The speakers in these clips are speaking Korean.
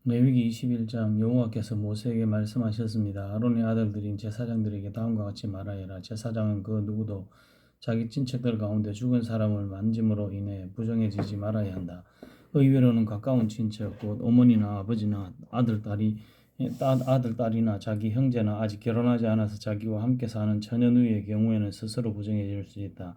레위기 21장 여호와께서 모세에게 말씀하셨습니다. 아론의 아들들인 제사장들에게 다음과 같이 말하여라. 제사장은 그 누구도 자기 친척들 가운데 죽은 사람을 만짐으로 인해 부정해지지 말아야 한다. 의외로는 가까운 친척, 곧 어머니나 아버지나 아들, 딸이나 자기 형제나 아직 결혼하지 않아서 자기와 함께 사는 처녀누이의 경우에는 스스로 부정해질 수 있다.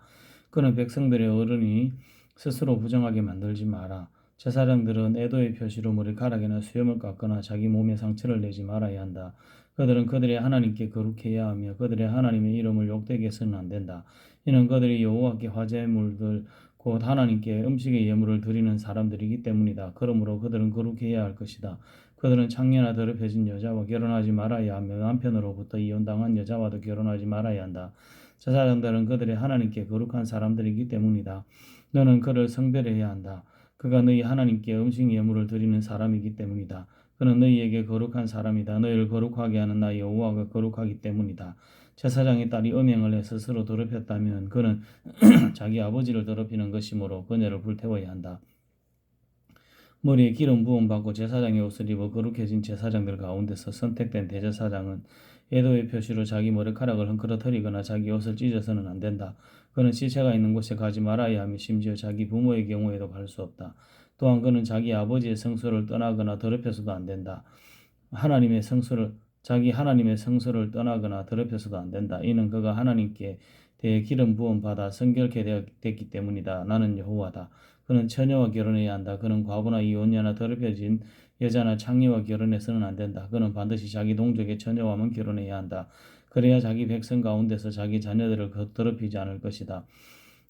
그는 백성들의 어른이 스스로 부정하게 만들지 마라. 제사장들은 애도의 표시로 머리카락이나 수염을 깎거나 자기 몸에 상처를 내지 말아야 한다. 그들은 그들의 하나님께 거룩해야 하며 그들의 하나님의 이름을 욕되게 해서는 안 된다. 이는 그들이 여호와께 화제물들 곧 하나님께 음식의 예물을 드리는 사람들이기 때문이다. 그러므로 그들은 거룩해야 할 것이다. 그들은 창녀나 더럽혀진 여자와 결혼하지 말아야 하며 남편으로부터 이혼당한 여자와도 결혼하지 말아야 한다. 제사장들은 그들의 하나님께 거룩한 사람들이기 때문이다. 너는 그를 성별해야 한다. 그가 너희 하나님께 음식 예물을 드리는 사람이기 때문이다. 그는 너희에게 거룩한 사람이다. 너희를 거룩하게 하는 나 여호와가 거룩하기 때문이다. 제사장의 딸이 음행을 해 스스로 더럽혔다면 그는 자기 아버지를 더럽히는 것이므로 그녀를 불태워야 한다. 머리에 기름 부음 받고 제사장의 옷을 입어 거룩해진 제사장들 가운데서 선택된 대제사장은 애도의 표시로 자기 머리카락을 헝클어뜨리거나 자기 옷을 찢어서는 안 된다. 그는 시체가 있는 곳에 가지 말아야 하며 심지어 자기 부모의 경우에도 갈 수 없다. 또한 그는 자기 아버지의 성소를 떠나거나 더럽혀서도 안 된다. 자기 하나님의 성소를 떠나거나 더럽혀서도 안 된다. 이는 그가 하나님께 대해 기름 부음 받아 성결케 됐기 때문이다. 나는 여호와다. 그는 처녀와 결혼해야 한다. 그는 과부나 이혼녀나 더럽혀진 여자나 창녀와 결혼해서는 안 된다. 그는 반드시 자기 동족의 처녀와만 결혼해야 한다. 그래야 자기 백성 가운데서 자기 자녀들을 더럽히지 않을 것이다.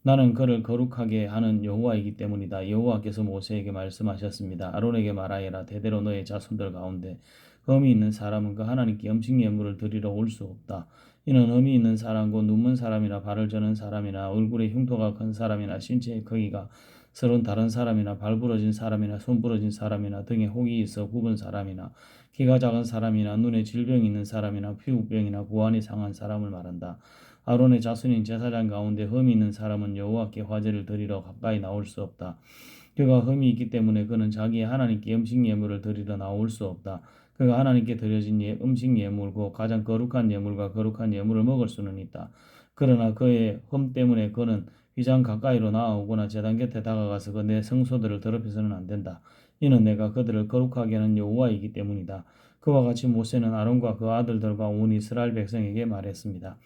나는 그를 거룩하게 하는 여호와이기 때문이다. 여호와께서 모세에게 말씀하셨습니다. 아론에게 말하여라. 대대로 너의 자손들 가운데 흠이 있는 사람은 그 하나님께 음식 예물을 드리러 올 수 없다. 이는 흠이 있는 사람 곧 눈먼 사람이나 발을 저는 사람이나 얼굴에 흉터가 큰 사람이나 신체의 크기가 서론 다른 사람이나 발 부러진 사람이나 손 부러진 사람이나 등에 혹이 있어 굽은 사람이나 키가 작은 사람이나 눈에 질병이 있는 사람이나 피부병이나 고환이 상한 사람을 말한다. 아론의 자손인 제사장 가운데 흠이 있는 사람은 여호와께 화제를 드리러 가까이 나올 수 없다. 그가 흠이 있기 때문에 그는 자기의 하나님께 음식 예물을 드리러 나올 수 없다. 그가 하나님께 드려진 음식 예물고 가장 거룩한 예물과 거룩한 예물을 먹을 수는 있다. 그러나 그의 흠 때문에 그는 휘장 가까이로 나아오거나 제단 곁에 다가가서 그 내 성소들을 더럽혀서는 안 된다. 이는 내가 그들을 거룩하게 하는 여호와이기 때문이다. 그와 같이 모세는 아론과 그 아들들과 온 이스라엘 백성에게 말했습니다.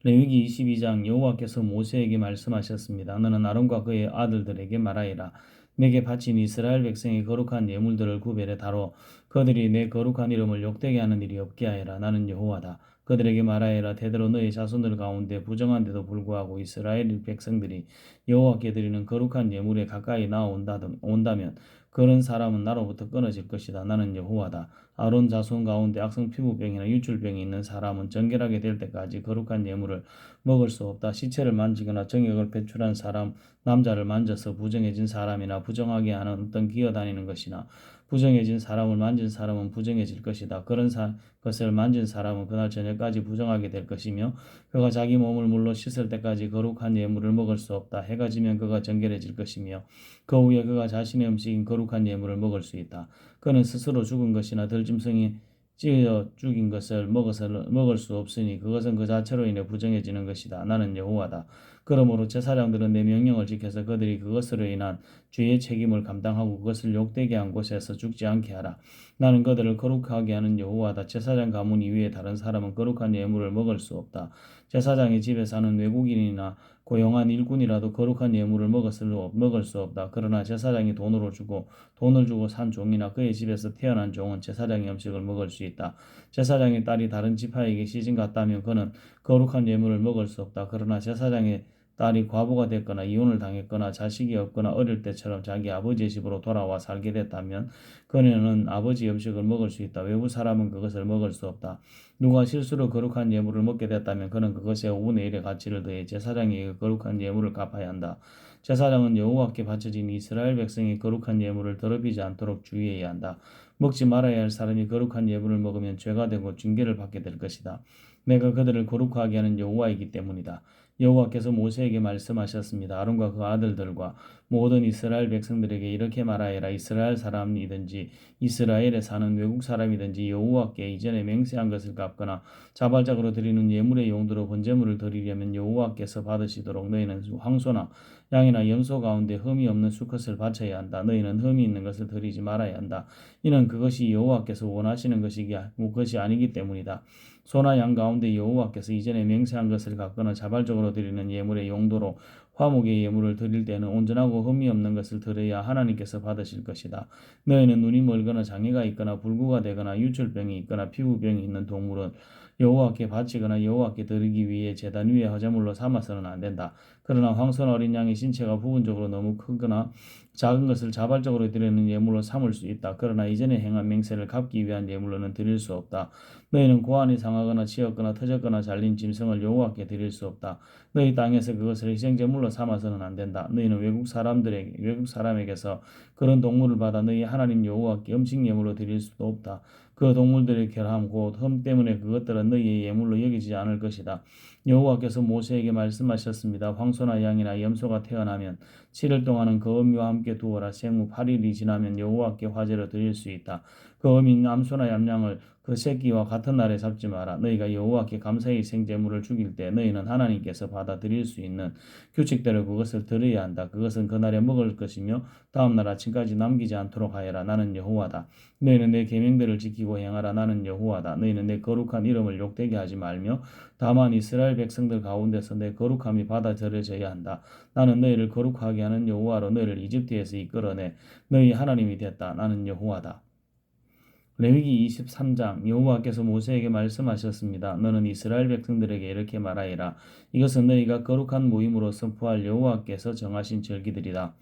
레위기 22장 여호와께서 모세에게 말씀하셨습니다. 너는 아론과 그의 아들들에게 말하여라. 내게 바친 이스라엘 백성의 거룩한 예물들을 구별해 다뤄 그들이 내 거룩한 이름을 욕되게 하는 일이 없게 하여라. 나는 여호와다. 그들에게 말하여라. 대대로 너의 자손들 가운데 부정한데도 불구하고 이스라엘 백성들이 여호와께 드리는 거룩한 예물에 가까이 온다면 그런 사람은 나로부터 끊어질 것이다. 나는 여호와다. 아론 자손 가운데 악성 피부병이나 유출병이 있는 사람은 정결하게 될 때까지 거룩한 예물을 먹을 수 없다. 시체를 만지거나 정액을 배출한 사람, 남자를 만져서 부정해진 사람이나 부정하게 하는 어떤 기어다니는 것이나 부정해진 사람을 만진 사람은 부정해질 것이다. 그런 것을 만진 사람은 그날 저녁까지 부정하게 될 것이며 그가 자기 몸을 물로 씻을 때까지 거룩한 예물을 먹을 수 없다. 해가 지면 그가 정결해질 것이며 그 후에 그가 자신의 음식인 거룩한 예물을 먹을 수 있다. 그는 스스로 죽은 것이나 들짐승이 찌어 죽인 것을 먹을 수 없으니 그것은 그 자체로 인해 부정해지는 것이다. 나는 여호와다. 그러므로 제사장들은 내 명령을 지켜서 그들이 그것으로 인한 죄의 책임을 감당하고 그것을 욕되게 한 곳에서 죽지 않게 하라. 나는 그들을 거룩하게 하는 여호와다. 제사장 가문 이외에 다른 사람은 거룩한 예물을 먹을 수 없다. 제사장의 집에 사는 외국인이나 고용한 일꾼이라도 거룩한 예물을 먹을 수 없다. 그러나 제사장이 돈을 주고 산 종이나 그의 집에서 태어난 종은 제사장의 음식을 먹을 수 있다. 제사장의 딸이 다른 지파에게 시집 갔다면 그는 거룩한 예물을 먹을 수 없다. 그러나 제사장의 딸이 과부가 됐거나 이혼을 당했거나 자식이 없거나 어릴 때처럼 자기 아버지의 집으로 돌아와 살게 됐다면 그녀는 아버지 음식을 먹을 수 있다. 외부 사람은 그것을 먹을 수 없다. 누가 실수로 거룩한 예물을 먹게 됐다면 그는 그것에 5분의 1의 가치를 더해 제사장에게 거룩한 예물을 갚아야 한다. 제사장은 여호와께 바쳐진 이스라엘 백성의 거룩한 예물을 더럽히지 않도록 주의해야 한다. 먹지 말아야 할 사람이 거룩한 예물을 먹으면 죄가 되고 징계를 받게 될 것이다. 내가 그들을 거룩하게 하는 여호와이기 때문이다. 여호와께서 모세에게 말씀하셨습니다. 아론과 그 아들들과 모든 이스라엘 백성들에게 이렇게 말하여라. 이스라엘 사람이든지 이스라엘에 사는 외국 사람이든지 여호와께 이전에 맹세한 것을 갚거나 자발적으로 드리는 예물의 용도로 번제물을 드리려면 여호와께서 받으시도록 너희는 황소나 양이나 염소 가운데 흠이 없는 수컷을 바쳐야 한다. 너희는 흠이 있는 것을 드리지 말아야 한다. 이는 그것이 여호와께서 원하시는 것이 아니기 때문이다. 소나 양 가운데 여호와께서 이전에 맹세한 것을 갖거나 자발적으로 드리는 예물의 용도로 화목의 예물을 드릴 때는 온전하고 흠이 없는 것을 드려야 하나님께서 받으실 것이다. 너희는 눈이 멀거나 장애가 있거나 불구가 되거나 유출병이 있거나 피부병이 있는 동물은 여호와께 바치거나 여호와께 드리기 위해 제단 위에 화제물로 삼아서는 안 된다. 그러나 황소나 어린 양의 신체가 부분적으로 너무 크거나 작은 것을 자발적으로 드리는 예물로 삼을 수 있다. 그러나 이전에 행한 맹세를 갚기 위한 예물로는 드릴 수 없다. 너희는 고안이 상하거나 치었거나 터졌거나 잘린 짐승을 여호와께 드릴 수 없다. 너희 땅에서 그것을 희생제물로 삼아서는 안 된다. 너희는 외국 사람에게서 그런 동물을 받아 너희 하나님 여호와께 음식 예물로 드릴 수도 없다. 그 동물들의 결함 곧 흠 때문에 그것들은 너희의 예물로 여기지 않을 것이다. 여호와께서 모세에게 말씀하셨습니다. 황소나 양이나 염소가 태어나면 7일 동안은 그 어미와 함께 두어라. 생후 8일이 지나면 여호와께 화제로 드릴 수 있다. 그 어민 암소나 얌양을 그 새끼와 같은 날에 잡지 마라. 너희가 여호와께 감사의 생제물을 죽일 때 너희는 하나님께서 받아들일 수 있는 규칙대로 그것을 드려야 한다. 그것은 그날에 먹을 것이며 다음 날 아침까지 남기지 않도록 하여라. 나는 여호와다. 너희는 내 계명들을 지키고 행하라. 나는 여호와다. 너희는 내 거룩한 이름을 욕되게 하지 말며 다만 이스라엘 백성들 가운데서 내 거룩함이 받아들여져야 한다. 나는 너희를 거룩하게 하는 여호와로 너희를 이집트에서 이끌어내 너희 하나님이 됐다. 나는 여호와다. 레위기 23장 여호와께서 모세에게 말씀하셨습니다. 너는 이스라엘 백성들에게 이렇게 말하여라. 이것은 너희가 거룩한 모임으로 선포할 여호와께서 정하신 절기들이다.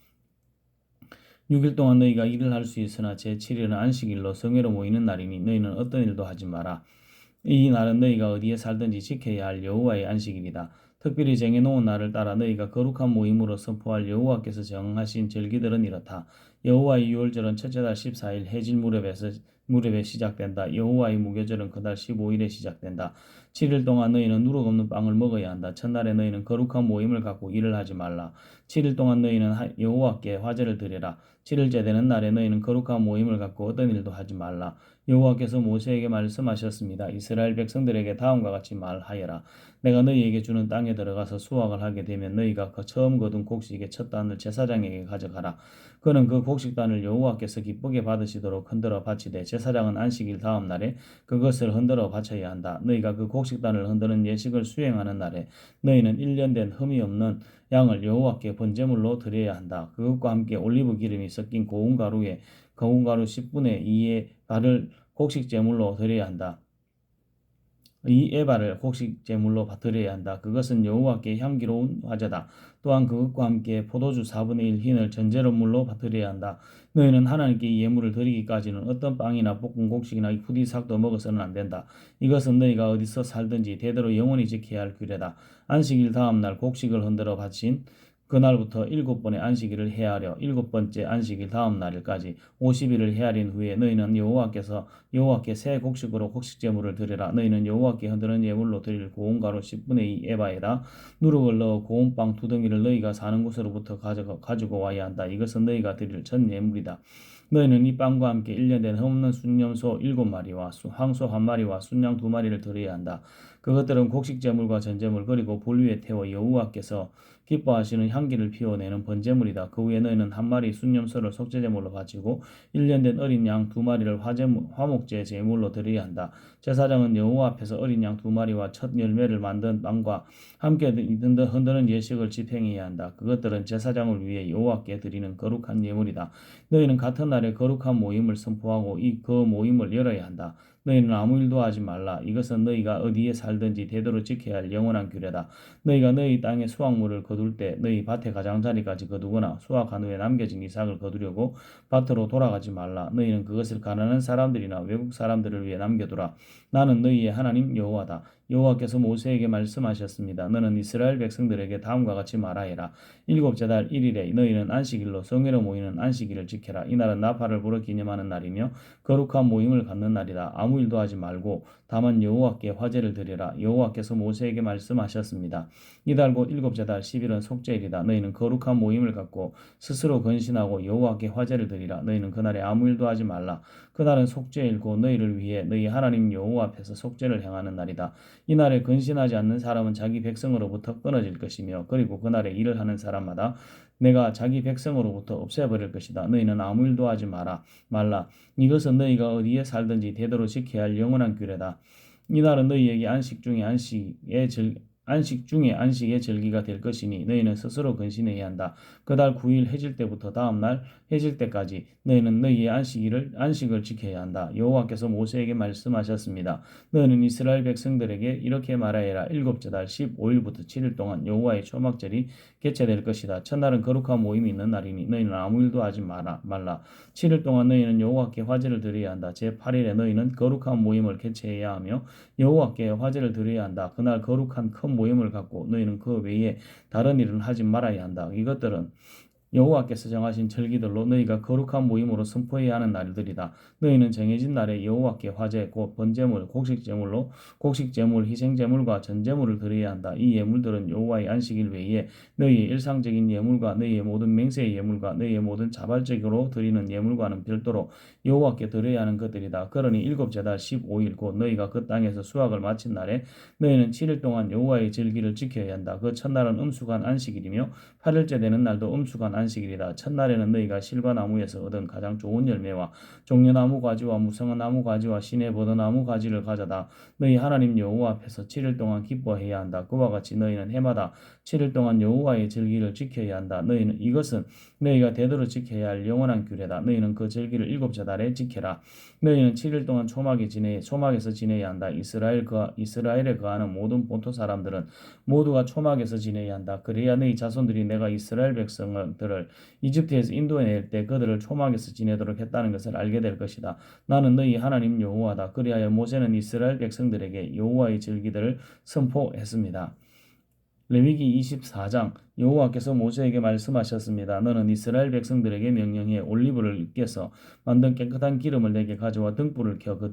6일 동안 너희가 일을 할 수 있으나 제7일은 안식일로 성회로 모이는 날이니 너희는 어떤 일도 하지 마라. 이 날은 너희가 어디에 살든지 지켜야 할 여호와의 안식일이다. 특별히 정해놓은 날을 따라 너희가 거룩한 모임으로 선포할 여호와께서 정하신 절기들은 이렇다. 여호와의 유월절은 첫째 달 14일 해질 무렵에 시작된다. 여호와의 무교절은 그달 15일에 시작된다. 7일 동안 너희는 누룩 없는 빵을 먹어야 한다. 첫날에 너희는 거룩한 모임을 갖고 일을 하지 말라. 7일 동안 너희는 여호와께 화제를 드리라. 7일째 되는 날에 너희는 거룩한 모임을 갖고 어떤 일도 하지 말라. 여호와께서 모세에게 말씀하셨습니다. 이스라엘 백성들에게 다음과 같이 말하여라. 내가 너희에게 주는 땅에 들어가서 수확을 하게 되면 너희가 그 처음 거둔 곡식의 첫 단을 제사장에게 가져가라. 그는 그 곡식단을 여호와께서 기쁘게 받으시도록 흔들어 바치되 제사장은 안식일 다음 날에 그것을 흔들어 바쳐야 한다. 너희가 그 곡식단을 흔드는 예식을 수행하는 날에 너희는 1년 된 흠이 없는 양을 여호와께 번제물로 드려야 한다. 그것과 함께 올리브 기름이 섞인 고운 가루에 고운 가루 10분의 2의 발을 곡식 제물로 드려야 한다. 이 에바를 곡식 제물로 드려야 한다. 그것은 여호와께 향기로운 화제다. 또한 그것과 함께 포도주 4분의 1 흰을 전제물로 드려야 한다. 너희는 하나님께 이 예물을 드리기까지는 어떤 빵이나 볶은 곡식이나 후디삭도 먹어서는 안 된다. 이것은 너희가 어디서 살든지 대대로 영원히 지켜야 할 규례다. 안식일 다음 날 곡식을 흔들어 바친 그날부터 7번의 안식일을 헤아려 7번째 안식일 다음 날까지 50일을 헤아린 후에 너희는 여호와께 새 곡식으로 곡식 제물을 드리라. 너희는 여호와께 흔드는 예물로 드릴 고운 가루 10분의 2 에바에다 누룩을 넣어 고운 빵 2덩이를 너희가 사는 곳으로부터 가지고 와야 한다. 이것은 너희가 드릴 첫 예물이다. 너희는 이 빵과 함께 1년 된 흠없는 순염소 7마리와 황소 1마리와 순양 2마리를 드려야 한다. 그것들은 곡식 제물과 전제물 그리고 불 위에 태워 여호와께서 기뻐하시는 향기를 피워내는 번제물이다. 그 후에 너희는 1마리 순염소를 속죄제물로 바치고 1년 된 어린 양 2마리를 화목제 제물로 드려야 한다. 제사장은 여호와 앞에서 어린 양 2마리와 첫 열매를 만든 빵과 함께 흔드는 예식을 집행해야 한다. 그것들은 제사장을 위해 여호와께 드리는 거룩한 예물이다. 너희는 같은 날에 거룩한 모임을 선포하고 그 모임을 열어야 한다. 너희는 아무 일도 하지 말라. 이것은 너희가 어디에 살든지 대대로 지켜야 할 영원한 규례다. 너희가 너희 땅의 수확물을 거둘 때 너희 밭의 가장자리까지 거두거나 수확한 후에 남겨진 이삭을 거두려고 밭으로 돌아가지 말라. 너희는 그것을 가난한 사람들이나 외국 사람들을 위해 남겨두라. 나는 너희의 하나님 여호와다. 여호와께서 모세에게 말씀하셨습니다. 너는 이스라엘 백성들에게 다음과 같이 말하여라. 일곱째 달 1일에 너희는 안식일로 성회로 모이는 안식일을 지켜라. 이날은 나팔을 불어 기념하는 날이며 거룩한 모임을 갖는 날이다. 아무 일도 하지 말고 다만 여호와께 화제를 드리라. 여호와께서 모세에게 말씀하셨습니다. 이달 곧 일곱째 달 10일은 속죄일이다. 너희는 거룩한 모임을 갖고 스스로 건신하고 여호와께 화제를 드리라. 너희는 그날에 아무 일도 하지 말라. 그날은 속죄일고 너희를 위해 너희 하나님 여호와 앞에서 속죄를 행하는 날이다. 이날에 건신하지 않는 사람은 자기 백성으로부터 끊어질 것이며 그리고 그날에 일을 하는 사람마다 내가 자기 백성으로부터 없애버릴 것이다. 너희는 아무 일도 하지 말라. 이것은 너희가 어디에 살든지 대대로 지켜야 할 영원한 규례다. 이날은 너희에게 안식 중에 안식의 절기가 될 것이니 너희는 스스로 근신해야 한다. 그달 9일 해질 때부터 다음 날 해질 때까지 너희는 너희의 안식을 지켜야 한다. 여호와께서 모세에게 말씀하셨습니다. 너희는 이스라엘 백성들에게 이렇게 말하여라. 일곱째 달 15일부터 7일 동안 여호와의 초막절이 개최될 것이다. 첫날은 거룩한 모임이 있는 날이니 너희는 아무 일도 하지 말라. 7일 동안 너희는 여호와께 화제를 드려야 한다. 제8일에 너희는 거룩한 모임을 개최해야 하며 여호와께 화제를 드려야 한다. 그날 거룩한 큰 모임을 갖고 너희는 그 외에 다른 일은 하지 말아야 한다. 이것들은 여호와께서 정하신 절기들로 너희가 거룩한 모임으로 선포해야 하는 날들이다. 너희는 정해진 날에 여호와께 화제 곧 번제물, 곡식제물, 희생제물과 전제물을 드려야 한다. 이 예물들은 여호와의 안식일 외에 너희의 일상적인 예물과 너희의 모든 맹세의 예물과 너희의 모든 자발적으로 드리는 예물과는 별도로 여호와께 드려야 하는 것들이다. 그러니 일곱째 달 15일 곧 너희가 그 땅에서 수확을 마친 날에 너희는 7일 동안 여호와의 절기를 지켜야 한다. 그 첫날은 음수간 안식일이며 8일째 되는 날도 음수간 안식일이다. 첫날에는 너희가 실과 나무에서 얻은 가장 좋은 열매와 종려나무 가지와 무성한 나무 가지와 시내 버드나무 가지를 가져다 너희 하나님 여호와 앞에서 7일 동안 기뻐해야 한다. 그와 같이 너희는 해마다 7일 동안 여호와의 절기를 지켜야 한다. 이것은 너희가 대대로 지켜야 할 영원한 규례다. 너희는 그 절기를 일곱째 달에 지켜라. 너희는 7일 동안 초막에서 지내야 한다. 이스라엘에 거하는 모든 본토 사람들은 모두가 초막에서 지내야 한다. 그래야 너희 자손들이 내가 이스라엘 백성들을 이집트에서 인도해낼 때 그들을 초막에서 지내도록 했다는 것을 알게 될 것이다. 나는 너희 하나님 여호와다. 그리하여 모세는 이스라엘 백성들에게 여호와의 절기들을 선포했습니다. 레위기 24장 여호와께서 모세에게 말씀하셨습니다. 너는 이스라엘 백성들에게 명령해 올리브를 깨서 만든 깨끗한 기름을 내게 가져와 등불을 켜 그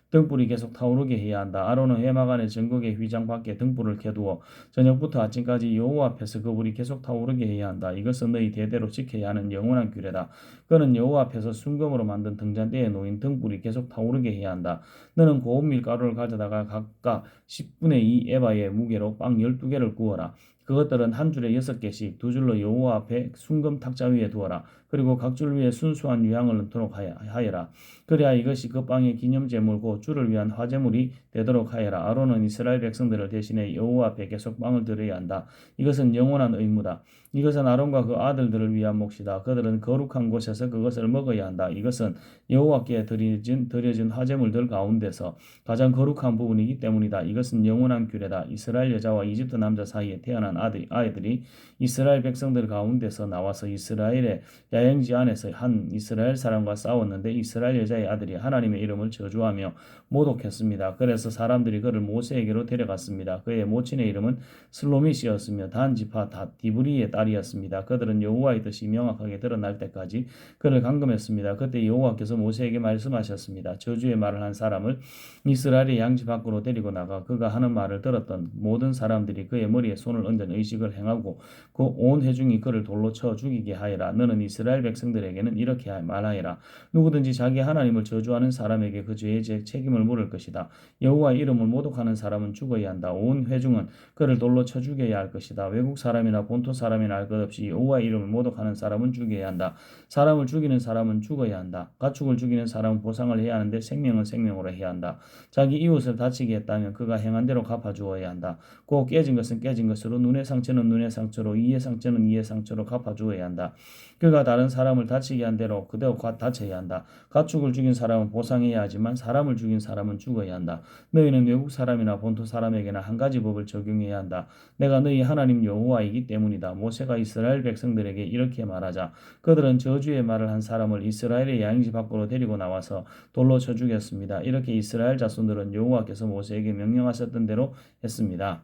등불이 계속 타오르게 해야 한다. 아론은 회막 안에 전국의 휘장 밖에 등불을 켜두어 저녁부터 아침까지 여호와 앞에서 그 불이 계속 타오르게 해야 한다. 이것은 너희 대대로 지켜야 하는 영원한 규례다. 그는 여호와 앞에서 순금으로 만든 등잔대에 놓인 등불이 계속 타오르게 해야 한다. 너는 고운 밀가루를 가져다가 각각 10분의 2 에바의 무게로 빵 12개를 구워라. 그것들은 한 줄에 6개씩 두 줄로 여호와 앞에 순금 탁자 위에 두어라. 그리고 각 줄 위에 순수한 유향을 넣도록 하여라. 그래야 이것이 그 빵의 기념제물고 주를 위한 화제물이 되도록 하여라. 아론은 이스라엘 백성들을 대신해 여호와 앞에 계속 빵을 드려야 한다. 이것은 영원한 의무다. 이것은 아론과 그 아들들을 위한 몫이다. 그들은 거룩한 곳에서 그것을 먹어야 한다. 이것은 여호와께 드려진 화제물들 가운데서 가장 거룩한 부분이기 때문이다. 이것은 영원한 규례다. 이스라엘 여자와 이집트 남자 사이에 태어난 아이들이 이스라엘 백성들 가운데서 나와서 이스라엘의 야영지 안에서 한 이스라엘 사람과 싸웠는데 이스라엘 여자의 아들이 하나님의 이름을 저주하며 모독했습니다. 그래서 사람들이 그를 모세에게로 데려갔습니다. 그의 모친의 이름은 슬로밋이었으며 단 지파 디브리의 딸이었습니다. 그들은 여호와의 뜻이 명확하게 드러날 때까지 그를 감금했습니다. 그때 여호와께서 모세에게 말씀하셨습니다. 저주의 말을 한 사람을 이스라엘의 양지 밖으로 데리고 나가 그가 하는 말을 들었던 모든 사람들이 그의 머리에 손을 얹은 의식을 행하고 그 온 회중이 그를 돌로 쳐 죽이게 하여라. 너는 이스라엘 백성들에게는 이렇게 말하여라. 누구든지 자기 하나님을 저주하는 사람에게 그 죄의 책임을 물을 것이다. 여호와의 이름을 모독하는 사람은 죽어야 한다. 온 회중은 그를 돌로 쳐 죽여야 할 것이다. 외국 사람이나 본토 사람이나 할 것 없이 여호와의 이름을 모독하는 사람은 죽여야 한다. 사람을 죽이는 사람은 죽어야 한다. 가축을 죽이는 사람은 보상을 해야 하는데 생명은 생명으로 해야 한다. 자기 이웃을 다치게 했다면 그가 행한 대로 갚아주어야 한다. 곧 깨진 것은 깨진 것으로 눈의 상처는 눈의 상처로 이의 상처는 이의 상처로 갚아주어야 한다. 그가 다른 사람을 다치게 한 대로 그대로 다쳐야 한다. 가축을 죽인 사람은 보상해야 하지만 사람을 죽인 사람은 죽어야 한다. 너희는 외국 사람이나 본토 사람에게나 한 가지 법을 적용해야 한다. 내가 너희 하나님 여호와이기 때문이다. 모세 모세가 이스라엘 백성들에게 이렇게 말하자 그들은 저주의 말을 한 사람을 이스라엘의 양지 밖으로 데리고 나와서 돌로 쳐 죽였습니다. 이렇게 이스라엘 자손들은 여호와께서 모세에게 명령하셨던 대로 했습니다.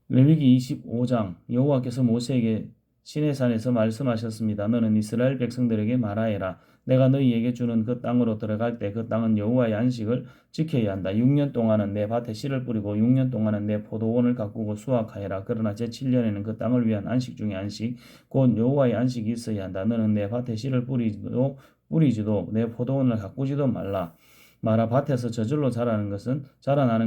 레위기 25장 여호와께서 모세에게 시내산에서 말씀하셨습니다. 너는 이스라엘 백성들에게 말하여라. 내가 너희에게 주는 그 땅으로 들어갈 때 그 땅은 여호와의 안식을 지켜야 한다. 6년 동안은 내 밭에 씨를 뿌리고 6년 동안은 내 포도원을 가꾸고 수확하여라. 그러나 제7년에는 그 땅을 위한 안식 중에 안식 곧 여호와의 안식이 있어야 한다. 너는 내 밭에 씨를 뿌리지도 내 포도원을 가꾸지도 말라. 밭에서 저절로 자라나는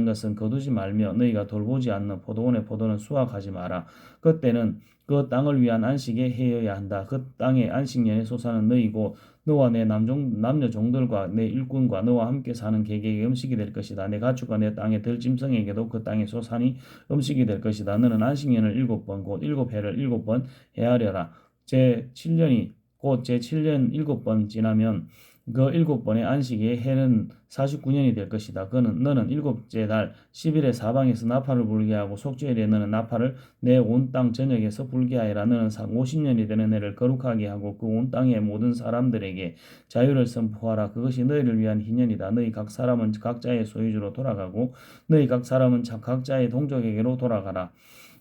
것은 거두지 말며 너희가 돌보지 않는 포도원의 포도는 수확하지 마라. 그때는 그 땅을 위한 안식에 해여야 한다. 그 땅의 안식년의 소산은 너희고 너와 내 남녀 종들과 내 일꾼과 너와 함께 사는 개개의 음식이 될 것이다. 내 가축과 내 땅의 들짐승에게도 그 땅의 소산이 음식이 될 것이다. 너는 안식년을 7번 곧 7회를 7번 헤아려라. 제7년이 곧 제7년 7번 지나면 그 7번의 안식의 해는 49년이 될 것이다. 너는 7째 달 10일에 사방에서 나팔을 불게 하고 속죄일에 너는 나팔을 내 온 땅 전역에서 불게 하여라. 너는 50년이 되는 해를 거룩하게 하고 그 온 땅의 모든 사람들에게 자유를 선포하라. 그것이 너희를 위한 희년이다. 너희 각 사람은 각자의 소유주로 돌아가고 너희 각 사람은 각자의 동족에게로 돌아가라.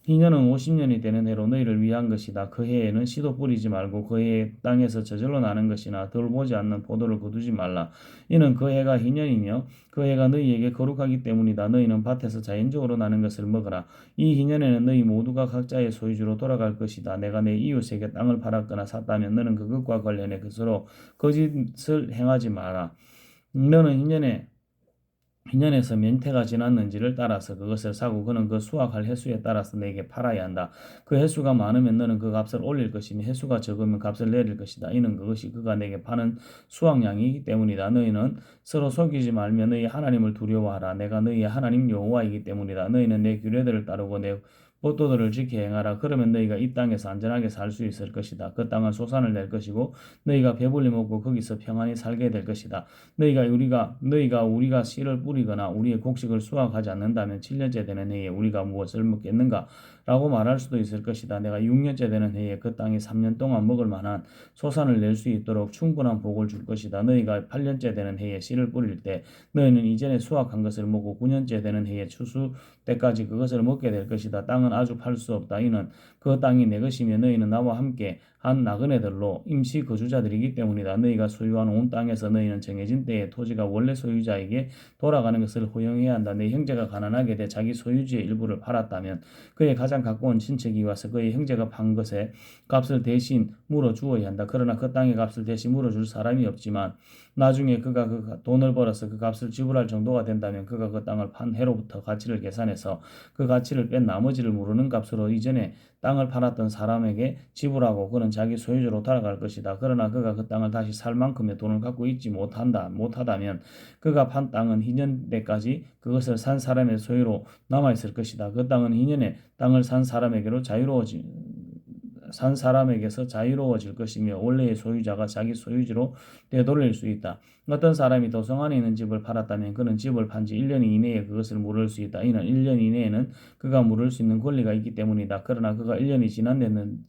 희년은 50년이 되는 해로 너희를 위한 것이다. 그 해에는 씨도 뿌리지 말고 그 해에 땅에서 저절로 나는 것이나 돌보지 않는 포도를 거두지 말라. 이는 그 해가 희년이며 그 해가 너희에게 거룩하기 때문이다. 너희는 밭에서 자연적으로 나는 것을 먹으라. 이 희년에는 너희 모두가 각자의 소유주로 돌아갈 것이다. 내가 내 이웃에게 땅을 팔았거나 샀다면 너는 그것과 관련해 그것으로 거짓을 행하지 마라. 너는 희년에서 몇 해가 지났는지를 따라서 그것을 사고 그는 그 수확할 횟수에 따라서 내게 팔아야 한다. 그 횟수가 많으면 너는 그 값을 올릴 것이며 횟수가 적으면 값을 내릴 것이다. 이는 그것이 그가 내게 파는 수확량이기 때문이다. 너희는 서로 속이지 말며 너희 하나님을 두려워하라. 내가 너희의 하나님 여호와이기 때문이다. 너희는 내 규례들을 따르고 내 법도들을 지켜 행하라. 그러면 너희가 이 땅에서 안전하게 살 수 있을 것이다. 그 땅은 소산을 낼 것이고 너희가 배불리 먹고 거기서 평안히 살게 될 것이다. 너희가 우리가 씨를 뿌리거나 우리의 곡식을 수확하지 않는다면 7년째 되는 해에 우리가 무엇을 먹겠는가? 라고 말할 수도 있을 것이다. 내가 6년째 되는 해에 그 땅이 3년 동안 먹을 만한 소산을 낼 수 있도록 충분한 복을 줄 것이다. 너희가 8년째 되는 해에 씨를 뿌릴 때 너희는 이전에 수확한 것을 먹고 9년째 되는 해에 추수 때까지 그것을 먹게 될 것이다. 땅은 아주 팔 수 없다. 이는 그 땅이 내 것이며 너희는 나와 함께 한 나그네들로 임시 거주자들이기 때문이다. 너희가 소유한 온 땅에서 너희는 정해진 때에 토지가 원래 소유자에게 돌아가는 것을 허용해야 한다. 내 형제가 가난하게 돼 자기 소유지의 일부를 팔았다면 그의 가장 가까운 친척이 와서 그의 형제가 판 것의 값을 대신 물어 주어야 한다. 그러나 그 땅의 값을 대신 물어줄 사람이 없지만 나중에 그가 그 돈을 벌어서 그 값을 지불할 정도가 된다면 그가 그 땅을 판 해로부터 가치를 계산해서 그 가치를 뺀 나머지를 모르는 값으로 이전에 땅을 팔았던 사람에게 지불하고 그는 자기 소유주로 돌아갈 것이다. 그러나 그가 그 땅을 다시 살 만큼의 돈을 갖고 있지 못하다면 그가 판 땅은 희년 때까지 그것을 산 사람의 소유로 남아있을 것이다. 그 땅은 희년에 땅을 산 사람에게서 자유로워질 것이며 원래의 소유자가 자기 소유지로 되돌릴 수 있다. 어떤 사람이 도성 안에 있는 집을 팔았다면 그는 집을 판 지 1년 이내에 그것을 물을 수 있다. 이는 1년 이내에는 그가 물을 수 있는 권리가 있기 때문이다. 그러나 그가 1년이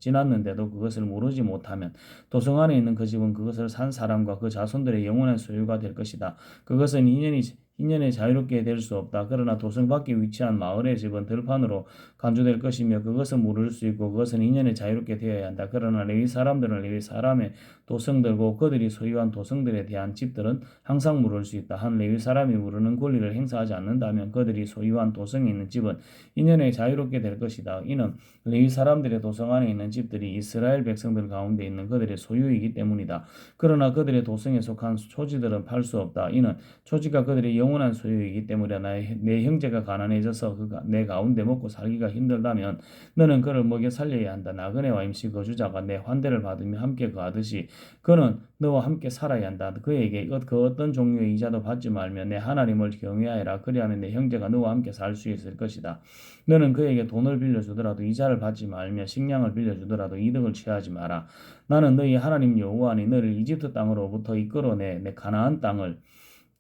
지났는데도 그것을 물으지 못하면 도성 안에 있는 그 집은 그것을 산 사람과 그 자손들의 영원한 소유가 될 것이다. 그것은 2년에 자유롭게 될 수 없다. 그러나 도성 밖에 위치한 마을의 집은 들판으로 간주될 것이며 그것은 물을 수 있고 그것은 2년에 자유롭게 되어야 한다. 그러나 레위 사람들은 레위 사람의 도성들고 그들이 소유한 도성들에 대한 집들은 항상 물을 수 있다. 한 레위 사람이 물으는 권리를 행사하지 않는다면 그들이 소유한 도성에 있는 집은 2년에 자유롭게 될 것이다. 이는 레위 사람들의 도성 안에 있는 집들이 이스라엘 백성들 가운데 있는 그들의 소유이기 때문이다. 그러나 그들의 도성에 속한 초지들은 팔 수 없다. 이는 초지가 그들의 영원한 소유이기 때문에 내 형제가 가난해져서 내 가운데 먹고 살기가 힘들다면 너는 그를 먹여 살려야 한다. 나그네와 임시 거주자가 내 환대를 받으며 함께 거하듯이 그는 너와 함께 살아야 한다. 그에게 그 어떤 종류의 이자도 받지 말며 내 하나님을 경외하여라. 그리하면 내 형제가 너와 함께 살 수 있을 것이다. 너는 그에게 돈을 빌려주더라도 이자를 받지 말며 식량을 빌려주더라도 이득을 취하지 마라. 나는 너희 하나님 여호와니 너를 이집트 땅으로부터 이끌어내 내 가나안 땅을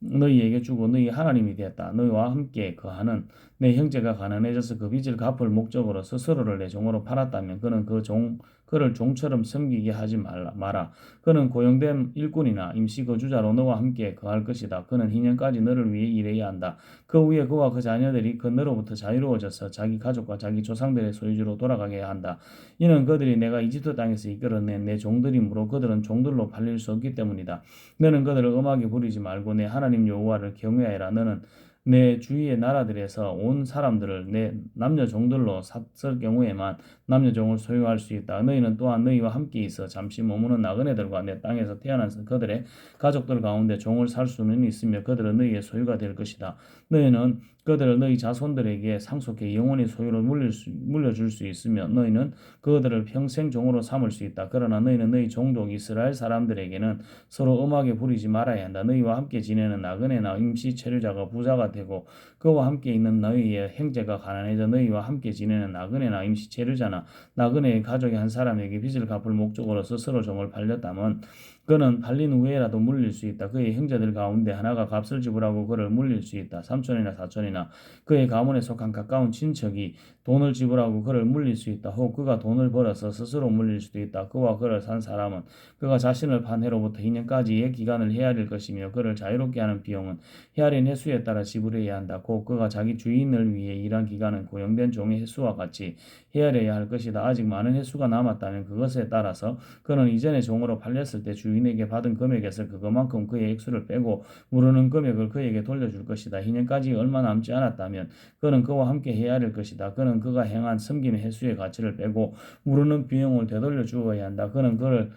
너희에게 주고 너희 하나님이 되었다. 너희와 함께 거하는 내 형제가 가난해져서 그 빚을 갚을 목적으로 스스로를 내 종으로 팔았다면 그는 그를 종처럼 섬기게 하지 마라. 그는 고용된 일꾼이나 임시 거주자로 너와 함께 거할 것이다. 그는 2년까지 너를 위해 일해야 한다. 그 후에 그와 그 자녀들이 그 너로부터 자유로워져서 자기 가족과 자기 조상들의 소유주로 돌아가게 한다. 이는 그들이 내가 이집트 땅에서 이끌어낸 내 종들이므로 그들은 종들로 팔릴 수 없기 때문이다. 너는 그들을 음하게 부리지 말고 내 하나님 여호와를 경외하라. 너는 내 주위의 나라들에서 온 사람들을 내 남녀 종들로 샀을 경우에만 남녀 종을 소유할 수 있다. 너희는 또한 너희와 함께 있어 잠시 머무는 나그네들과 내 땅에서 태어난 그들의 가족들 가운데 종을 살 수는 있으며 그들은 너희의 소유가 될 것이다. 너희는 그들을 너희 자손들에게 상속해 영원히 소유로 물려줄 수 있으며 너희는 그들을 평생 종으로 삼을 수 있다. 그러나 너희는 너희 종족 이스라엘 사람들에게는 서로 음하게 부리지 말아야 한다. 너희와 함께 지내는 나그네나 임시 체류자가 부자가 되고 그와 함께 있는 너희의 형제가 가난해져 너희와 함께 지내는 나그네나 임시 체류자나 나그네의 가족의 한 사람에게 빚을 갚을 목적으로 스스로 종을 팔렸다면 그는 팔린 후에라도 물릴 수 있다. 그의 형제들 가운데 하나가 값을 지불하고 그를 물릴 수 있다. 삼촌이나 사촌이나 그의 가문에 속한 가까운 친척이 돈을 지불하고 그를 물릴 수 있다. 혹 그가 돈을 벌어서 스스로 물릴 수도 있다. 그와 그를 산 사람은 그가 자신을 판 해로부터 2년까지의 기간을 헤아릴 것이며 그를 자유롭게 하는 비용은 헤아린 횟수에 따라 지불해야 한다. 곧 그가 자기 주인을 위해 일한 기간은 고용된 종의 횟수와 같이 헤아려야 할 것이다. 아직 많은 횟수가 남았다면 그것에 따라서 그는 이전에 종으로 팔렸을 때 주인에게 받은 금액에서 그것만큼 그의 액수를 빼고 무르는 금액을 그에게 돌려줄 것이다. 2년까지 얼마 남지 않았다면 그는 그와 함께 헤아릴 것이다. 그는 그가 행한 섬김의 횟수의 가치를 빼고 무르는 비용을 되돌려 주어야 한다. 그는 그를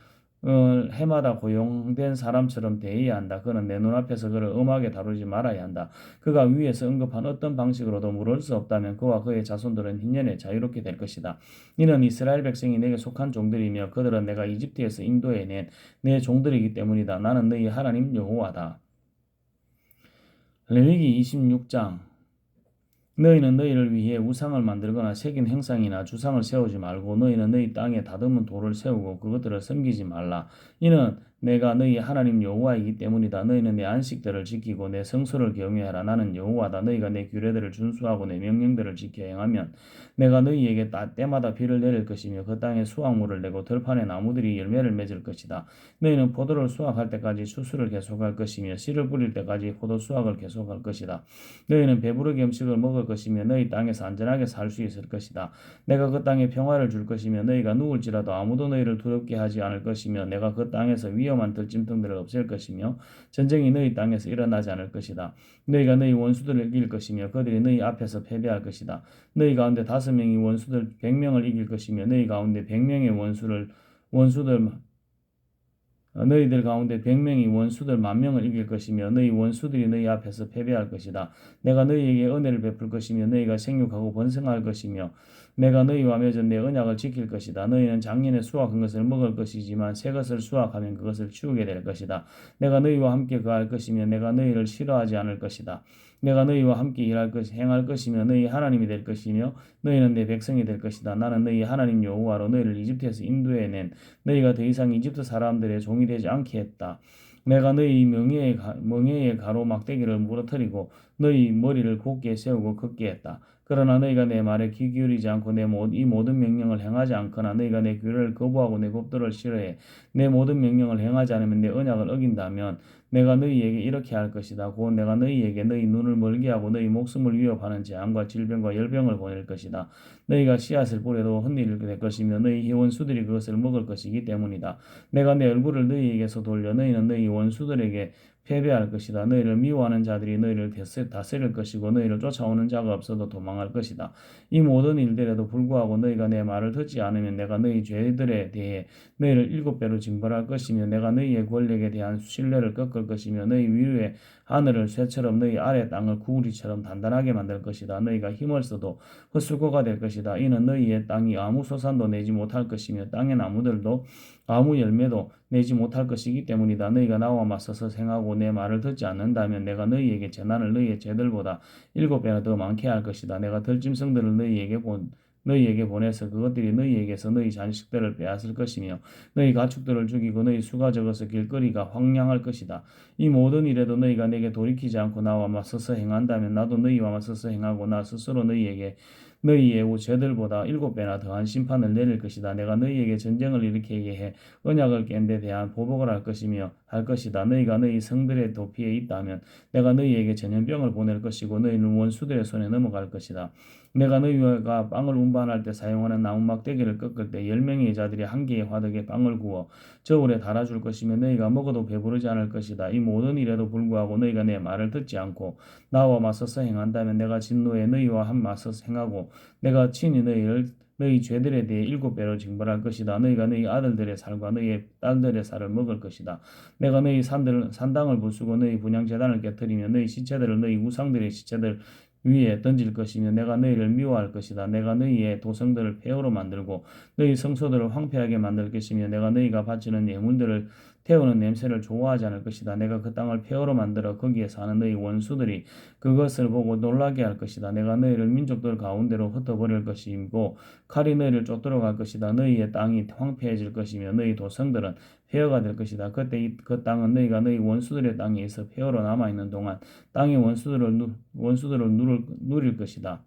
해마다 고용된 사람처럼 대해야 한다. 그는 내 눈앞에서 그를 엄하게 다루지 말아야 한다. 그가 위에서 언급한 어떤 방식으로도 물을 수 없다면 그와 그의 자손들은 흰년에 자유롭게 될 것이다. 이는 이스라엘 백성이 내게 속한 종들이며 그들은 내가 이집트에서 인도해낸 내 종들이기 때문이다. 나는 너희 하나님 여호와다. 레위기 26장 너희는 너희를 위해 우상을 만들거나 새긴 행상이나 주상을 세우지 말고 너희는 너희 땅에 다듬은 돌을 세우고 그것들을 섬기지 말라. 이는 내가 너희 하나님 여호와이기 때문이다. 너희는 내 안식들을 지키고 내 성소를 경외하라. 나는 여호와다. 너희가 내 규례들을 준수하고 내 명령들을 지켜 행하면 내가 너희에게 때마다 비를 내릴 것이며 그 땅에 수확물을 내고 들판에 나무들이 열매를 맺을 것이다. 너희는 포도를 수확할 때까지 추수를 계속할 것이며 씨를 뿌릴 때까지 포도 수확을 계속할 것이다. 너희는 배부르게 음식을 먹을 것이며 너희 땅에서 안전하게 살 수 있을 것이다. 내가 그 땅에 평화를 줄 것이며 너희가 누울지라도 아무도 너희를 두렵게 하지 않을 것이며 내가 그 땅에서 위험한 들짐승들을 없앨 것이며 전쟁이 너희 땅에서 일어나지 않을 것이다. 너희가 너희 원수들을 이길 것이며 그들이 너희 앞에서 패배할 것이다. 너희 가운데 5명이 원수들 100명을 이길 것이며 너희 가운데 100명의 원수들 너희들 가운데 100명이 원수들 10,000명을 이길 것이며 너희 원수들이 너희 앞에서 패배할 것이다. 내가 너희에게 은혜를 베풀 것이며 너희가 생육하고 번성할 것이며 내가 너희와 맺은 내 언약을 지킬 것이다. 너희는 작년에 수확한 것을 먹을 것이지만 새 것을 수확하면 그것을 치우게 될 것이다. 내가 너희와 함께 거할 것이며 내가 너희를 싫어하지 않을 것이다. 내가 너희와 함께 행할 것이며 너희 하나님이 될 것이며 너희는 내 백성이 될 것이다. 나는 너희 하나님 여호와로 너희를 이집트에서 인도해낸 너희가 더 이상 이집트 사람들의 종이 되지 않게 했다. 내가 너희 멍에의 가로 막대기를 무너뜨리고 너희 머리를 곧게 세우고 걷게 했다. 그러나 너희가 내 말에 귀 기울이지 않고 이 모든 명령을 행하지 않거나 너희가 내 규례를 거부하고 내 법도를 싫어해 내 모든 명령을 행하지 않으면 내 언약을 어긴다면 내가 너희에게 이렇게 할 것이다. 곧 내가 너희에게 너희 눈을 멀게 하고 너희 목숨을 위협하는 재앙과 질병과 열병을 보낼 것이다. 너희가 씨앗을 뿌려도 헛일이 될 것이며 너희 원수들이 그것을 먹을 것이기 때문이다. 내가 내 얼굴을 너희에게서 돌려 너희는 너희 원수들에게 패배할 것이다. 너희를 미워하는 자들이 너희를 다스릴 것이고 너희를 쫓아오는 자가 없어도 도망할 것이다. 이 모든 일들에도 불구하고 너희가 내 말을 듣지 않으면 내가 너희 죄들에 대해 너희를 7배로 징벌할 것이며 내가 너희의 권력에 대한 신뢰를 꺾을 것이며 너희 위로의 하늘을 쇠처럼 너희 아래 땅을 구우리처럼 단단하게 만들 것이다. 너희가 힘을 써도 헛수고가 될 것이다. 이는 너희의 땅이 아무 소산도 내지 못할 것이며 땅의 나무들도 아무 열매도 내지 못할 것이기 때문이다. 너희가 나와 맞서서 행하고 내 말을 듣지 않는다면 내가 너희에게 재난을 너희의 죄들보다 7배나 더 많게 할 것이다. 내가 들짐승들을 너희에게 너희에게 보내서 그것들이 너희에게서 너희 자식들을 빼앗을 것이며 너희 가축들을 죽이고 너희 수가 적어서 길거리가 황량할 것이다. 이 모든 일에도 너희가 내게 돌이키지 않고 나와 맞서서 행한다면 나도 너희와 맞서서 행하고 나 스스로 너희에게 너희의 죄들보다 7배나 더한 심판을 내릴 것이다. 내가 너희에게 전쟁을 일으키게 해 언약을 깬 데 대한 보복을 할 것이다. 너희가 너희 성들의 도피에 있다면 내가 너희에게 전염병을 보낼 것이고 너희는 원수들의 손에 넘어갈 것이다. 내가 너희가 빵을 운반할 때 사용하는 나무 막대기를 꺾을 때 10명의 여자들이 한 개의 화덕에 빵을 구워 저울에 달아줄 것이며 너희가 먹어도 배부르지 않을 것이다. 이 모든 일에도 불구하고 너희가 내 말을 듣지 않고 나와 맞서서 행한다면 내가 진노에 너희와 한 맞서서 행하고 내가 친히 너희 죄들에 대해 7배로 징벌할 것이다. 너희가 너희 아들들의 살과 너희 딸들의 살을 먹을 것이다. 내가 너희 산당을 부수고 너희 분향제단을 깨뜨리며 너희 시체들을 너희 우상들의 시체들 위에 던질 것이며 내가 너희를 미워할 것이다. 내가 너희의 도성들을 폐허로 만들고 너희 성소들을 황폐하게 만들 것이며 내가 너희가 바치는 예물들을 태우는 냄새를 좋아하지 않을 것이다. 내가 그 땅을 폐허로 만들어 거기에 사는 너희 원수들이 그것을 보고 놀라게 할 것이다. 내가 너희를 민족들 가운데로 흩어버릴 것이고 칼이 너희를 쫓도록 할 것이다. 너희의 땅이 황폐해질 것이며 너희 도성들은 폐허가 될 것이다. 그때 그 땅은 너희가 너희 원수들의 땅에 있어 폐허로 남아있는 동안 땅의 원수들을 누릴 것이다.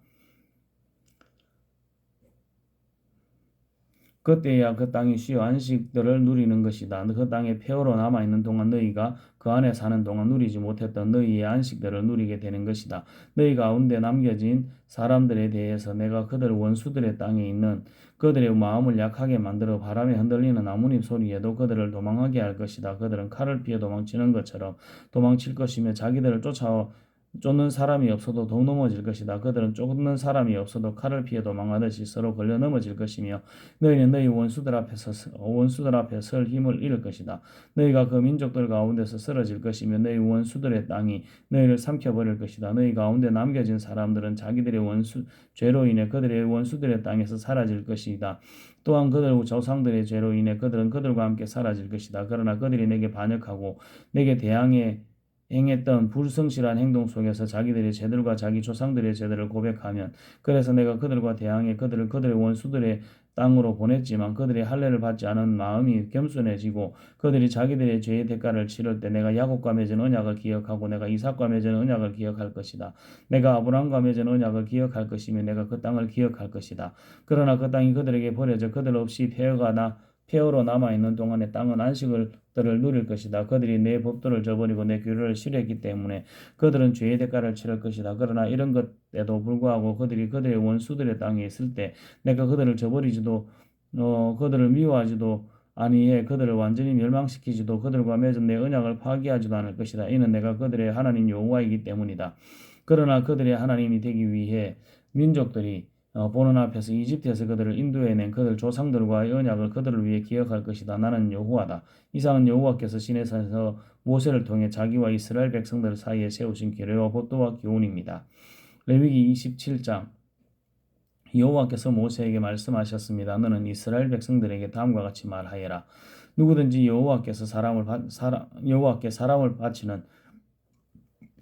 그때야 그 땅이 쉬어 안식들을 누리는 것이다. 그 땅에 폐허로 남아있는 동안 너희가 그 안에 사는 동안 누리지 못했던 너희의 안식들을 누리게 되는 것이다. 너희 가운데 남겨진 사람들에 대해서 내가 그들 원수들의 땅에 있는 그들의 마음을 약하게 만들어 바람에 흔들리는 나뭇잎 소리에도 그들을 도망하게 할 것이다. 그들은 칼을 피해 도망치는 것처럼 도망칠 것이며 자기들을 쫓는 사람이 없어도 더 넘어질 것이다. 그들은 쫓는 사람이 없어도 칼을 피해 도망하듯이 서로 걸려 넘어질 것이며 너희는 너희 원수들 앞에 설 힘을 잃을 것이다. 너희가 그 민족들 가운데서 쓰러질 것이며 너희 원수들의 땅이 너희를 삼켜버릴 것이다. 너희 가운데 남겨진 사람들은 자기들의 죄로 인해 그들의 원수들의 땅에서 사라질 것이다. 또한 그들 조상들의 죄로 인해 그들은 그들과 함께 사라질 것이다. 그러나 그들이 내게 반역하고 내게 대항해 행했던 불성실한 행동 속에서 자기들의 죄들과 자기 조상들의 죄들을 고백하면 그래서 내가 그들과 대항해 그들을 그들의 원수들의 땅으로 보냈지만 그들의 할례를 받지 않은 마음이 겸손해지고 그들이 자기들의 죄의 대가를 치를 때 내가 야곱과 맺은 언약을 기억하고 내가 이삭과 맺은 언약을 기억할 것이다. 내가 아브라함과 맺은 언약을 기억할 것이며 내가 그 땅을 기억할 것이다. 그러나 그 땅이 그들에게 버려져 그들 없이 폐허로 남아있는 동안에 땅은 안식들을 누릴 것이다. 그들이 내 법도를 저버리고 내 규례를 싫어했기 때문에 그들은 죄의 대가를 치를 것이다. 그러나 이런 것에도 불구하고 그들이 그들의 원수들의 땅에 있을 때 내가 그들을 저버리지도 그들을 미워하지도 아니해 그들을 완전히 멸망시키지도 그들과 맺은 내 언약을 파기하지도 않을 것이다. 이는 내가 그들의 하나님 여호와이기 때문이다. 그러나 그들의 하나님이 되기 위해 민족들이 보는 앞에서 이집트에서 그들을 인도해낸 그들 조상들과의 언약을 그들을 위해 기억할 것이다. 나는 여호와다. 이상은 여호와께서 시내산에서 모세를 통해 자기와 이스라엘 백성들 사이에 세우신 규례와 법도와 교훈입니다. 레위기 27장 여호와께서 모세에게 말씀하셨습니다. 너는 이스라엘 백성들에게 다음과 같이 말하여라. 누구든지 여호와께 사람을 바치는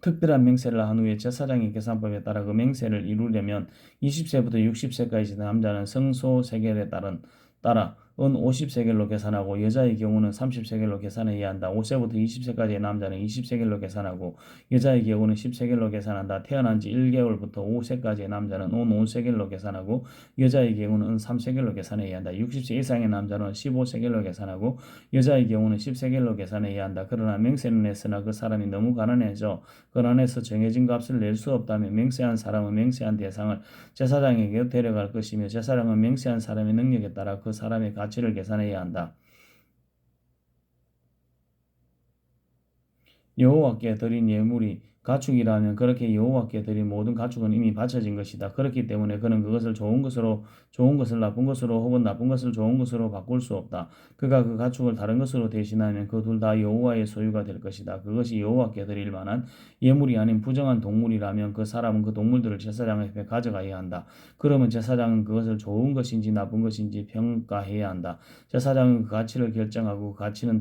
특별한 맹세를 한 후에 제사장의 계산법에 따라 그 맹세를 이루려면 20세부터 60세까지 된 남자는 성소 세겔에 따라 은 50세겔로 계산하고 여자의 경우는 30세겔로 계산해야 한다. 5세부터 20세까지의 남자는 20세겔로 계산하고 여자의 경우는 10세겔로 계산한다. 태어난 지 1개월부터 5세까지의 남자는 은 5세겔로 계산하고 여자의 경우는 은 3세겔로 계산해야 한다. 60세 이상의 남자는 15세겔로 계산하고 여자의 경우는 10세겔로 계산해야 한다. 그러나 맹세는 했으나 그 사람이 너무 가난해져 그안에서 정해진 값을 낼 수 없다면 맹세한 사람은 맹세한 대상을 제사장에게 데려갈 것이며 제사장은 맹세한 사람의 능력에 따라 그 사람의 가치를 계산해야 한다. 여호와께 드린 예물이 가축이라면 그렇게 여호와께 드린 모든 가축은 이미 바쳐진 것이다. 그렇기 때문에 그는 그것을 좋은 것을 나쁜 것으로 혹은 나쁜 것을 좋은 것으로 바꿀 수 없다. 그가 그 가축을 다른 것으로 대신하면 그 둘 다 여호와의 소유가 될 것이다. 그것이 여호와께 드릴 만한 예물이 아닌 부정한 동물이라면 그 사람은 그 동물들을 제사장 앞에 가져가야 한다. 그러면 제사장은 그것을 좋은 것인지 나쁜 것인지 평가해야 한다. 제사장은 그 가치를 결정하고 그 가치는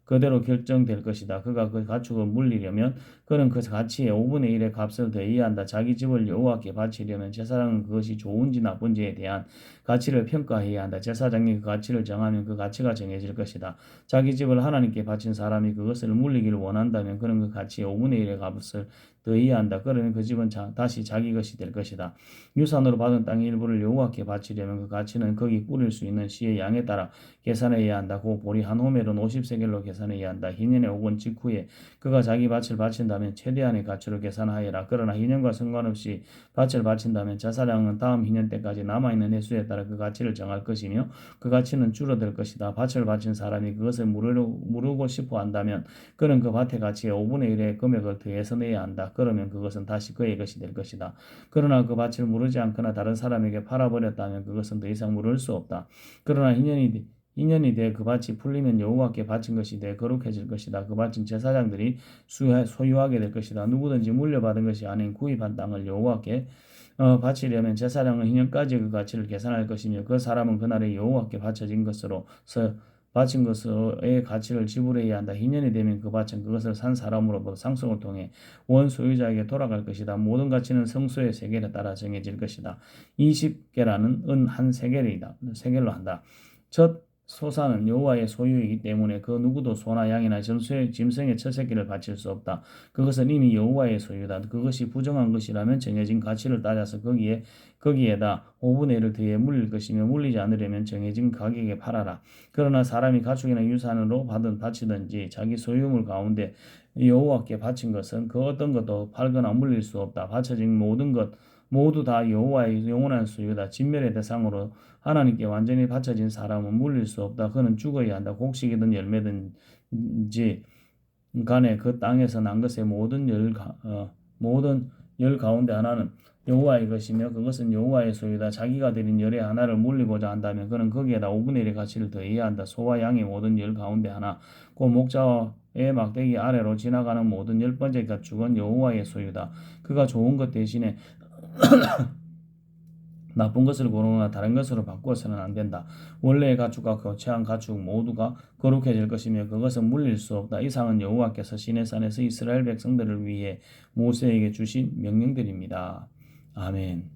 그대로 결정될 것이다. 그가 그 가축을 물리려면 그는 그 가치의 5분의 1의 값을 더해야 한다. 자기 집을 여호와께 바치려면 제사장은 그것이 좋은지 나쁜지에 대한 가치를 평가해야 한다. 제사장이 그 가치를 정하면 그 가치가 정해질 것이다. 자기 집을 하나님께 바친 사람이 그것을 물리기를 원한다면 그는 그 가치의 5분의 1의 값을 더해야 한다. 그러면 그 집은 다시 자기 것이 될 것이다. 유산으로 받은 땅의 일부를 여호와께 바치려면 그 가치는 거기 뿌릴 수 있는 씨의 양에 따라 계산해야 한다. 그 보리 한 호멜은 50세겔로 계산해야 한다. 희년에 혹은 직후에 그가 자기 밭을 바친다면 최대한의 가치로 계산하여라. 그러나 희년과 상관없이 밭을 바친다면 제사장은 다음 희년 때까지 남아있는 해수에 따라 그 가치를 정할 것이며 그 가치는 줄어들 것이다. 밭을 바친 사람이 그것을 무르고 싶어 한다면 그는 그 밭의 가치의 5분의 1의 금액을 더해서 내야 한다. 그러면 그것은 다시 그의 것이 될 것이다. 그러나 그 밭을 무르지 않거나 다른 사람에게 팔아버렸다면 그것은 더 이상 무를 수 없다. 그러나 인연이 돼 그 밭이 풀리면 여호와께 바친 것이 돼 거룩해질 것이다. 그 밭은 제사장들이 소유하게 될 것이다. 누구든지 물려받은 것이 아닌 구입한 땅을 여호와께 바치려면 제사장은 희년까지 그 가치를 계산할 것이며 그 사람은 그날에 여호와께 바쳐진 것으로서 바친 것의 가치를 지불해야 한다. 희년이 되면 그 밭은 그것을 산 사람으로부터 상속을 통해 원 소유자에게 돌아갈 것이다. 모든 가치는 성소의 세겔에 따라 정해질 것이다. 20개라는 은 한 세겔로 한다. 첫 소사는 여호와의 소유이기 때문에 그 누구도 소나 양이나 짐승의 첫 새끼를 바칠 수 없다. 그것은 이미 여호와의 소유다. 그것이 부정한 것이라면 정해진 가치를 따져서 거기에다 5분의 1을 더해 물릴 것이며 물리지 않으려면 정해진 가격에 팔아라. 그러나 사람이 가축이나 유산으로 바치든지 자기 소유물 가운데 여호와께 바친 것은 그 어떤 것도 팔거나 물릴 수 없다. 바쳐진 모든 것 모두 다 여호와의 영원한 소유다. 진멸의 대상으로 하나님께 완전히 바쳐진 사람은 물릴 수 없다. 그는 죽어야 한다. 곡식이든 열매든지 간에 그 땅에서 난 것의 모든 열 가운데 하나는 여호와의 것이며 그것은 여호와의 소유다. 자기가 드린 열의 하나를 물리고자 한다면 그는 거기에다 5분의 1의 가치를 더해야 한다. 소와 양의 모든 열 가운데 하나 곧 목자의 막대기 아래로 지나가는 모든 10번째 가축은 여호와의 소유다. 그가 좋은 것 대신에 나쁜 것을 고르거나 다른 것으로 바꾸어서는 안 된다. 원래의 가축과 교체한 가축 모두가 거룩해질 것이며 그것은 물릴 수 없다. 이상은 여호와께서 시내산에서 이스라엘 백성들을 위해 모세에게 주신 명령들입니다. 아멘.